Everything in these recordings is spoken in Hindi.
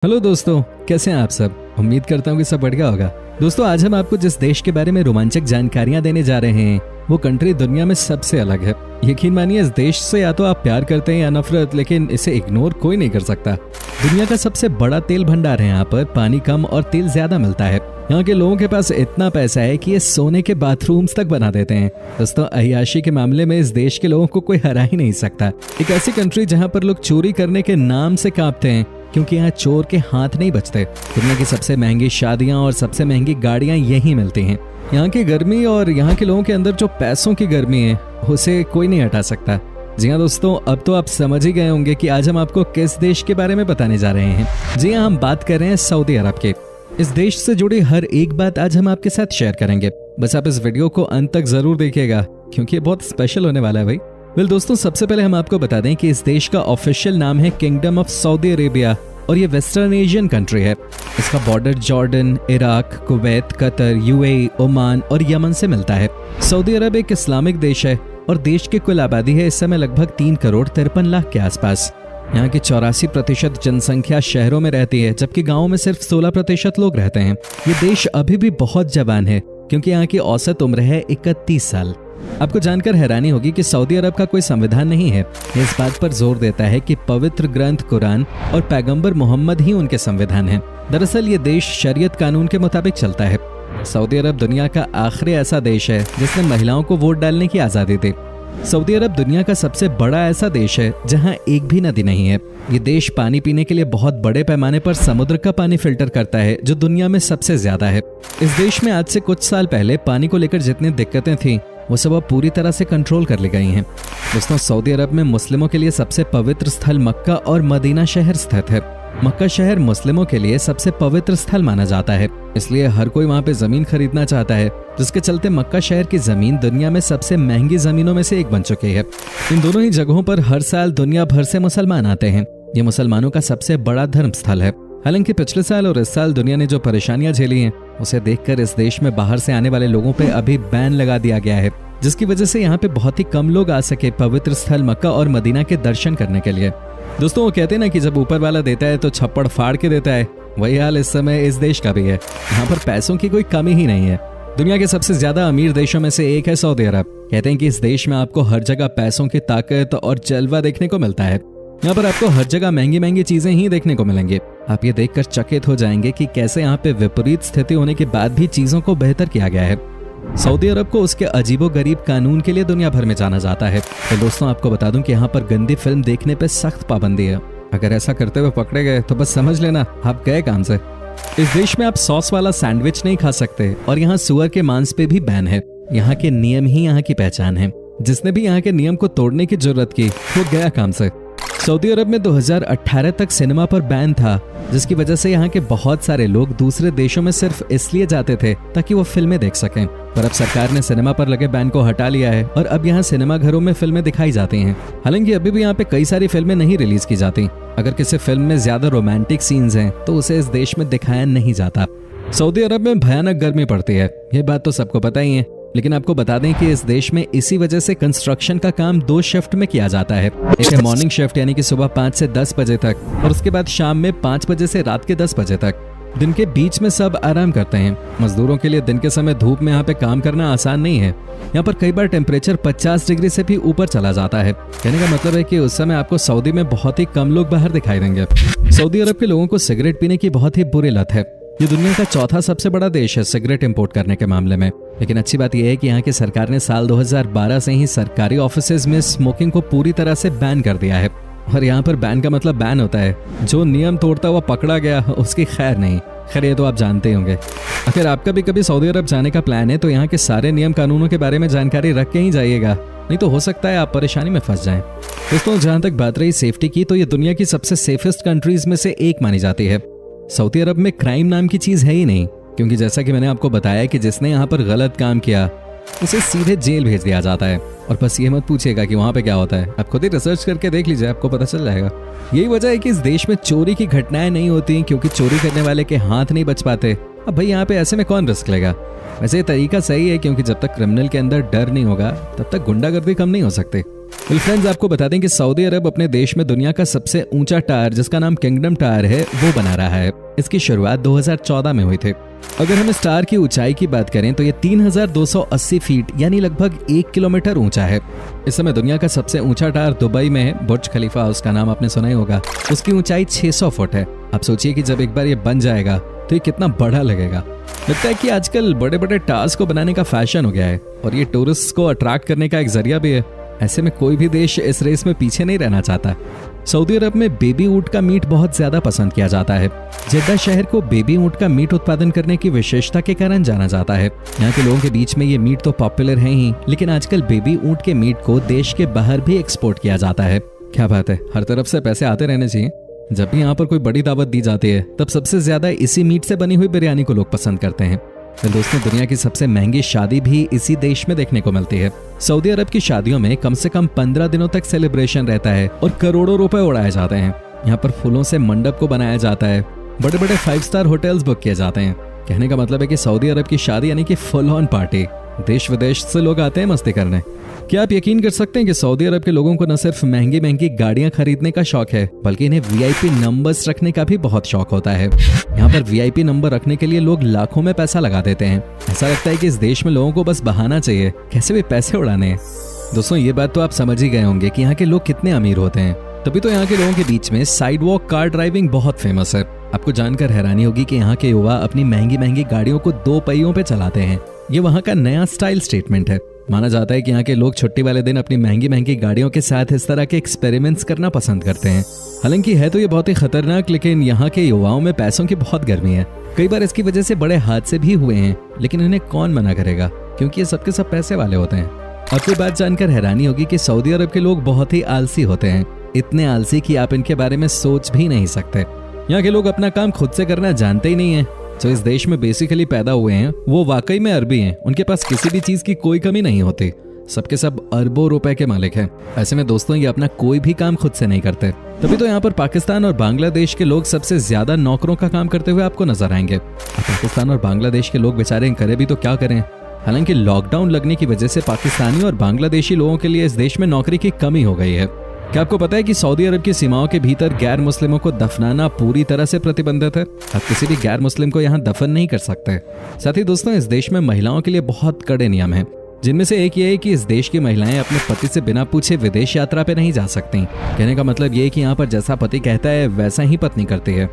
हेलो दोस्तों, कैसे हैं आप सब। उम्मीद करता हूँ कि सब बढ़िया होगा। दोस्तों, आज हम आपको जिस देश के बारे में रोमांचक जानकारियां देने जा रहे हैं वो कंट्री दुनिया में सबसे अलग है। यकीन मानिए, इस देश से या तो आप प्यार करते हैं या नफरत, लेकिन इसे इग्नोर कोई नहीं कर सकता। दुनिया का सबसे बड़ा तेल भंडार है। यहाँ पर पानी कम और तेल ज्यादा मिलता है। यहाँ के लोगों के पास इतना पैसा है कि ये सोने के बाथरूम्स तक बना देते हैं। दोस्तों, अय्याशी के मामले में इस देश के लोगों को कोई हरा ही नहीं सकता। एक ऐसी कंट्री जहाँ पर लोग चोरी करने के नाम से कांपते हैं, क्योंकि यहाँ चोर के हाथ नहीं बचते। दुनिया की सबसे महंगी शादियां और सबसे महंगी गाड़ियां यहीं मिलती हैं। यहाँ की गर्मी और यहाँ के लोगों के अंदर जो पैसों की गर्मी है, उसे कोई नहीं हटा सकता। जी हाँ दोस्तों, अब तो आप समझ ही गए होंगे कि आज हम आपको किस देश के बारे में बताने जा रहे हैं। जी हाँ, हम बात कर रहे हैं सऊदी अरब के। इस देश से जुड़ी हर एक बात आज हम आपके साथ शेयर करेंगे। बस आप इस वीडियो को अंत तक जरूर देखिएगा, क्योंकि ये बहुत स्पेशल होने वाला है भाई। दोस्तों, सबसे पहले हम आपको बता दें कि इस देश का ऑफिशियल नाम है किंगडम ऑफ सऊदी अरेबिया और ये वेस्टर्न एशियन कंट्री है। इसका border Jordan, Iraq, Kuwait, Qatar, UAE, Oman और यमन से मिलता है। सऊदी अरब एक इस्लामिक देश है और देश की कुल आबादी है इस समय लगभग 3,53,00,000 के आसपास। यहाँ की 84% जनसंख्या शहरों में रहती है, जबकि गाँव में सिर्फ 16% लोग रहते हैं। ये देश अभी भी बहुत जवान है, क्योंकि यहाँ की औसत उम्र है 31 साल। आपको जानकर हैरानी होगी कि सऊदी अरब का कोई संविधान नहीं है। ये इस बात पर जोर देता है कि पवित्र ग्रंथ कुरान और पैगंबर मोहम्मद ही उनके संविधान हैं। दरअसल ये देश शरीयत कानून के मुताबिक चलता है। सऊदी अरब दुनिया का आखिरी ऐसा देश है जिसने महिलाओं को वोट डालने की आजादी दी। सऊदी अरब दुनिया का सबसे बड़ा ऐसा देश है जहां एक भी नदी नहीं है। ये देश पानी पीने के लिए बहुत बड़े पैमाने पर समुद्र का पानी फिल्टर करता है, जो दुनिया में सबसे ज्यादा है। इस देश में आज से कुछ साल पहले पानी को लेकर जितनी दिक्कतें थीं, वो सब अब पूरी तरह से कंट्रोल कर ली गई हैं। दोस्तों, सऊदी अरब में मुस्लिमों के लिए सबसे पवित्र स्थल मक्का और मदीना शहर स्थित है। मक्का शहर मुस्लिमों के लिए सबसे पवित्र स्थल माना जाता है, इसलिए हर कोई वहाँ पे जमीन खरीदना चाहता है, जिसके चलते मक्का शहर की जमीन दुनिया में सबसे महंगी जमीनों में से एक बन चुकी है। इन दोनों ही जगहों पर हर साल दुनिया भर से मुसलमान आते हैं। ये मुसलमानों का सबसे बड़ा धर्म स्थल है। हालांकि पिछले साल और इस साल दुनिया ने जो परेशानियां झेली हैं, उसे देखकर इस देश में बाहर से आने वाले लोगों पे अभी बैन लगा दिया गया है, जिसकी वजह से यहाँ पे बहुत ही कम लोग आ सके पवित्र स्थल मक्का और मदीना के दर्शन करने के लिए। दोस्तों, वो कहते हैं ना कि जब ऊपर वाला देता है तो छप्पड़ फाड़ के देता है। वही हाल इस समय इस देश का भी है। यहाँ पर पैसों की कोई कमी ही नहीं है। दुनिया के सबसे ज्यादा अमीर देशों में से एक है सऊदी अरब। कहते हैं कि इस देश में आपको हर जगह पैसों की ताकत और जलवा देखने को मिलता है। यहाँ पर आपको हर जगह महंगी महंगी चीजें ही देखने को मिलेंगी। आप ये देखकर चकित हो जाएंगे कि कैसे यहाँ पे विपरीत स्थिति होने के बाद भी चीजों को बेहतर किया गया है। सऊदी अरब को उसके अजीबोगरीब कानून के लिए दुनिया भर में जाना जाता है। तो दोस्तों, आपको बता दूं कि यहाँ पर गंदी फिल्म देखने पे सख्त पाबंदी है। अगर ऐसा करते हुए पकड़े गए तो बस समझ लेना आप गए काम से। इस देश में आप सॉस वाला सैंडविच नहीं खा सकते और यहाँ सुअर के मांस पे भी बैन है। यहाँ के नियम ही यहाँ की पहचान है। जिसने भी यहाँ के नियम को तोड़ने की जरूरत की, वो गया काम से। सऊदी अरब में 2018 तक सिनेमा पर बैन था, जिसकी वजह से यहाँ के बहुत सारे लोग दूसरे देशों में सिर्फ इसलिए जाते थे ताकि वो फिल्में देख सकें। पर अब सरकार ने सिनेमा पर लगे बैन को हटा लिया है और अब यहाँ सिनेमा घरों में फिल्में दिखाई जाती हैं। हालांकि अभी भी यहाँ पे कई सारी फिल्में नहीं रिलीज की जाती। अगर किसी फिल्म में ज्यादा रोमांटिक सीन्स हैं तो उसे इस देश में दिखाया नहीं जाता। सऊदी अरब में भयानक गर्मी पड़ती है, ये बात तो सबको पता ही है। लेकिन आपको बता दें कि इस देश में इसी वजह से कंस्ट्रक्शन का काम 2 शिफ्ट में किया जाता है। एक है मॉर्निंग शिफ्ट, यानी कि सुबह 5 से 10 बजे तक, और उसके बाद शाम में 5 बजे से रात के 10 बजे तक। दिन के बीच में सब आराम करते हैं। मजदूरों के लिए दिन के समय धूप में यहाँ पे काम करना आसान नहीं है। यहाँ पर कई बार टेम्परेचर 50 डिग्री से भी ऊपर चला जाता है। कहने का मतलब है कि उस समय आपको सऊदी में बहुत ही कम लोग बाहर दिखाई देंगे। सऊदी अरब के लोगों को सिगरेट पीने की बहुत ही बुरी लत है। ये दुनिया का चौथा सबसे बड़ा देश है सिगरेट इंपोर्ट करने के मामले में। लेकिन अच्छी बात यह है कि यहाँ की सरकार ने साल 2012 से ही सरकारी ऑफिसेज में स्मोकिंग को पूरी तरह से बैन कर दिया है। और यहाँ पर बैन का मतलब बैन होता है, जो नियम तोड़ता हुआ पकड़ा गया उसकी खैर नहीं। खैर, ये तो आप जानते ही होंगे। अगर आपका भी कभी सऊदी अरब जाने का प्लान है तो यहाँ के सारे नियम कानूनों के बारे में जानकारी रख के ही जाइएगा, नहीं तो हो सकता है आप परेशानी में फंस जाएं। दोस्तों, जहाँ तक बात रही सेफ्टी की, तो ये दुनिया की सबसे सेफेस्ट कंट्रीज में से एक मानी जाती है। सऊदी अरब में क्राइम नाम की चीज है ही नहीं, क्योंकि जैसा कि मैंने आपको बताया कि जिसने यहाँ पर गलत काम किया उसे सीधे जेल भेज दिया जाता है। और बस ये मत पूछिएगा कि वहाँ पे क्या होता है, आप खुद ही रिसर्च करके देख लीजिए, आपको पता चल जाएगा। यही वजह है कि इस देश में चोरी की घटनाएं नहीं होती, क्योंकि चोरी करने वाले के हाथ नहीं बच पाते। अब भाई यहाँ पे ऐसे में कौन रिस्क लेगा। वैसे ये तरीका सही है, क्योंकि जब तक क्रिमिनल के अंदर डर नहीं होगा तब तक गुंडागर्दी कम नहीं हो सकती। फ्रेंड्स, आपको बता दें कि सऊदी अरब अपने देश में दुनिया का सबसे ऊंचा टावर, जिसका नाम किंगडम टावर है, वो बना रहा है। इसकी शुरुआत 2014 में हुई थी। अगर हम इस टावर की ऊंचाई की बात करें तो ये 3280 फीट यानी लगभग 1 किलोमीटर ऊंचा है। इस समय दुनिया का सबसे ऊंचा टावर दुबई में है, बुर्ज खलीफा, उसका नाम आपने सुना ही होगा। उसकी ऊंचाई 600 फुट है। आप सोचिए कि जब एक बार ये बन जाएगा तो ये कितना बड़ा लगेगा। लगता है कि आजकल बड़े बड़े टावर्स को बनाने का फैशन हो गया है और ये टूरिस्ट को अट्रैक्ट करने का एक जरिया भी है। ऐसे में कोई भी देश इस रेस में पीछे नहीं रहना चाहता। सऊदी अरब में बेबी ऊंट का मीट बहुत ज्यादा पसंद किया जाता है। जेद्दा शहर को बेबी ऊंट का मीट उत्पादन करने की विशेषता के कारण जाना जाता है। यहाँ के लोगों के बीच में ये मीट तो पॉपुलर है ही, लेकिन आजकल बेबी ऊंट के मीट को देश के बाहर भी एक्सपोर्ट किया जाता है। क्या बात है, हर तरफ से पैसे आते रहने चाहिए। जब भी यहाँ पर कोई बड़ी दावत दी जाती है तब सबसे ज्यादा इसी मीट से बनी हुई बिरयानी को लोग पसंद करते हैं। दोस्तों, दुनिया की सबसे महंगी शादी भी इसी देश में देखने को मिलती है। सऊदी अरब की शादियों में कम से कम 15 दिनों तक सेलिब्रेशन रहता है और करोड़ों रुपए उड़ाए जाते हैं। यहाँ पर फूलों से मंडप को बनाया जाता है, बड़े बड़े 5 स्टार होटल्स बुक किए जाते हैं। कहने का मतलब है कि सऊदी अरब की शादी यानी कि फुल ऑन पार्टी। देश विदेश से लोग आते हैं मस्ती करने। क्या आप यकीन कर सकते हैं कि सऊदी अरब के लोगों को न सिर्फ महंगी महंगी गाड़ियां खरीदने का शौक है, बल्कि इन्हें वीआईपी नंबर्स रखने का भी बहुत शौक होता है। यहाँ पर वीआईपी नंबर रखने के लिए लोग लाखों में पैसा लगा देते हैं। ऐसा लगता है कि इस देश में लोगों को बस बहाना चाहिए, कैसे भी पैसे उड़ाने हैं। दोस्तों, ये बात तो आप समझ ही गए होंगे कि यहाँ के लोग कितने अमीर होते हैं। तभी तो यहाँ के लोगों के बीच में साइड वॉक कार ड्राइविंग बहुत फेमस है। आपको जानकर हैरानी होगी कि यहाँ के युवा अपनी महंगी महंगी गाड़ियों को 2 पहियों पे चलाते हैं। ये वहाँ का नया स्टाइल स्टेटमेंट है। माना जाता है कि यहाँ के लोग छुट्टी वाले दिन अपनी महंगी महंगी गाड़ियों के साथ इस तरह के एक्सपेरिमेंट्स करना पसंद करते हैं। हालांकि है तो ये बहुत ही खतरनाक, लेकिन यहाँ के युवाओं में पैसों की बहुत गर्मी है। कई बार इसकी वजह से बड़े हादसे भी हुए हैं, लेकिन इन्हें कौन मना करेगा, क्योंकि ये सबके सब पैसे वाले होते हैं। आपको बात जानकर हैरानी होगी कि सऊदी अरब के लोग बहुत ही आलसी होते हैं। इतने आलसी कि आप इनके बारे में सोच भी नहीं सकते। यहाँ के लोग अपना काम खुद से करना जानते ही नहीं है। जो इस देश में बेसिकली पैदा हुए हैं वो वाकई में अरबी हैं। उनके पास किसी भी चीज की कोई कमी नहीं होती। सबके सब अरबों रुपए के मालिक हैं। ऐसे में दोस्तों, ये अपना कोई भी काम खुद से नहीं करते। तभी तो यहाँ पर पाकिस्तान और बांग्लादेश के लोग सबसे ज्यादा नौकरों का काम करते हुए आपको नजर आएंगे। पाकिस्तान और बांग्लादेश के लोग बेचारे करें भी तो क्या करें। हालांकि लॉकडाउन लगने की वजह से पाकिस्तानी और बांग्लादेशी लोगों के लिए इस देश में नौकरी की कमी हो गई है। क्या आपको पता है कि सऊदी अरब की सीमाओं के भीतर गैर मुस्लिमों को दफनाना पूरी तरह से प्रतिबंधित है। आप किसी भी गैर मुस्लिम को यहाँ दफन नहीं कर सकते। साथ ही दोस्तों, इस देश में महिलाओं के लिए बहुत कड़े नियम हैं, जिनमें से एक ये है कि इस देश की महिलाएं अपने पति से बिना पूछे विदेश यात्रा पे नहीं जा सकती। कहने का मतलब ये है कि यहाँ पर जैसा पति कहता है वैसा ही पत्नी करती है।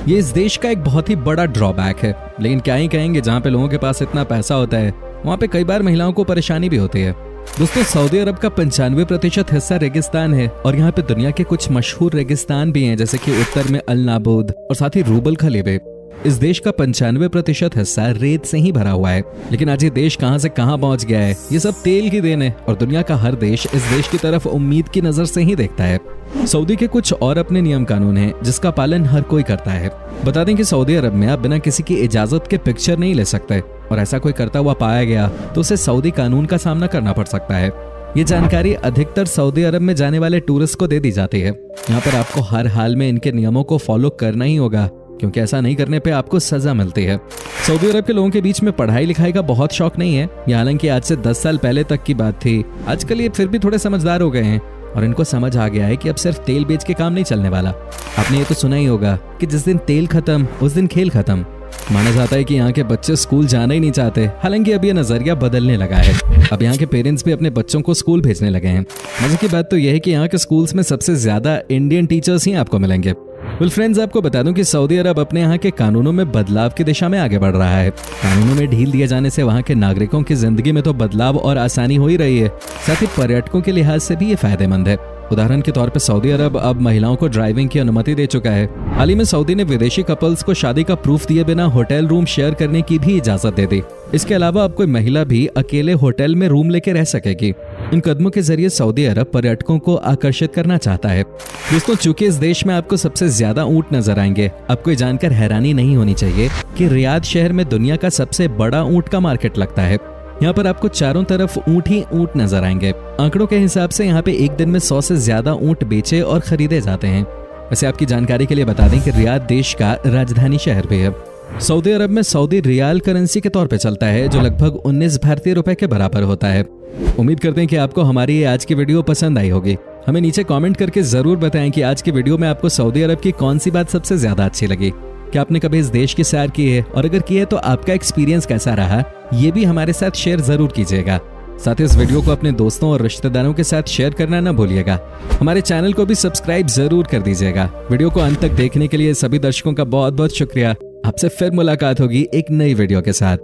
ये इस देश का एक बहुत ही बड़ा ड्रॉबैक है, लेकिन क्या ही कहेंगे, जहाँ पे लोगों के पास इतना पैसा होता है वहाँ पे कई बार महिलाओं को परेशानी भी होती है। दोस्तों, सऊदी अरब का 95% हिस्सा रेगिस्तान है और यहाँ पे दुनिया के कुछ मशहूर रेगिस्तान भी हैं, जैसे कि उत्तर में अल नाबूद और साथ ही रूबल खलीबे। इस देश का 95% हिस्सा रेत से ही भरा हुआ है। लेकिन आज ये देश कहां से कहां पहुंच गया है, ये सब तेल की देन है और दुनिया का हर देश इस देश की तरफ उम्मीद की नजर से ही देखता है। सऊदी के कुछ और अपने नियम कानून हैं जिसका पालन हर कोई करता है। बता दें कि सऊदी अरब में आप बिना किसी की इजाजत के पिक्चर नहीं ले सकते और ऐसा कोई करता हुआ पाया गया तो उसे सऊदी कानून का सामना करना पड़ सकता है। ये जानकारी अधिकतर सऊदी अरब में जाने वाले टूरिस्ट को दे दी जाती है। यहाँ पर आपको हर हाल में इनके नियमों को फॉलो करना ही होगा, क्योंकि ऐसा नहीं करने पे आपको सजा मिलती है। सऊदी अरब के लोगों के बीच में पढ़ाई लिखाई का बहुत शौक नहीं है। ये हालांकि आज से 10 साल पहले तक की बात थी। आजकल ये फिर भी थोड़े समझदार हो गए हैं और इनको समझ आ गया है कि अब सिर्फ तेल बेच के काम नहीं चलने वाला। आपने ये तो सुना ही होगा कि जिस दिन तेल खत्म उस दिन खेल खत्म। माना जाता है कि यहाँ के बच्चे स्कूल जाना ही नहीं चाहते। हालांकि अब ये नजरिया बदलने लगा है। अब यहाँ के पेरेंट्स भी अपने बच्चों को स्कूल भेजने लगे हैं। मजे की बात तो यह है कि यहाँ के स्कूल्स में सबसे ज्यादा इंडियन टीचर्स ही आपको मिलेंगे। फ्रेंड्स, आपको बता दूं कि सऊदी अरब अपने यहाँ के कानूनों में बदलाव की दिशा में आगे बढ़ रहा है। कानूनों में ढील दिए जाने से वहाँ के नागरिकों की जिंदगी में तो बदलाव और आसानी हो ही रही है, साथ ही पर्यटकों के लिहाज से भी ये फायदेमंद है। उदाहरण के तौर पर सऊदी अरब अब महिलाओं को ड्राइविंग की अनुमति दे चुका है। हाल ही में सऊदी ने विदेशी कपल्स को शादी का प्रूफ दिए बिना होटल रूम शेयर करने की भी इजाजत दे दी। इसके अलावा अब कोई महिला भी अकेले होटल में रूम लेके रह सकेगी। इन कदमों के जरिए सऊदी अरब पर्यटकों को आकर्षित करना चाहता है। दोस्तों, चूंकि इस देश में आपको सबसे ज्यादा ऊंट नजर आएंगे, आपको ये जानकर हैरानी नहीं होनी चाहिए कि रियाद शहर में दुनिया का सबसे बड़ा ऊंट का मार्केट लगता है। यहाँ पर आपको चारों तरफ ऊंट ही ऊंट नजर आएंगे। आंकड़ों के हिसाब से यहाँ पे एक दिन में 100 से ज्यादा ऊंट बेचे और खरीदे जाते हैं। वैसे आपकी जानकारी के लिए बता दें कि रियाद देश का राजधानी शहर भी है। सऊदी अरब में सऊदी रियाल करेंसी के तौर पे चलता है, जो लगभग 19 भारतीय रुपए के बराबर होता है। उम्मीद करते हैं कि आपको हमारी ये आज की वीडियो पसंद आई होगी। हमें नीचे कमेंट करके जरूर बताएं कि आज की वीडियो में आपको सऊदी अरब की कौन सी बात सबसे ज्यादा अच्छी लगी। क्या आपने कभी इस देश की सैर की है, और अगर की है तो आपका एक्सपीरियंस कैसा रहा, ये भी हमारे साथ शेयर जरूर कीजिएगा। साथ ही इस वीडियो को अपने दोस्तों और रिश्तेदारों के साथ शेयर करना ना भूलिएगा। हमारे चैनल को भी सब्सक्राइब जरूर कर दीजिएगा। वीडियो को अंत तक देखने के लिए सभी दर्शकों का बहुत बहुत शुक्रिया। आपसे फिर मुलाकात होगी एक नई वीडियो के साथ।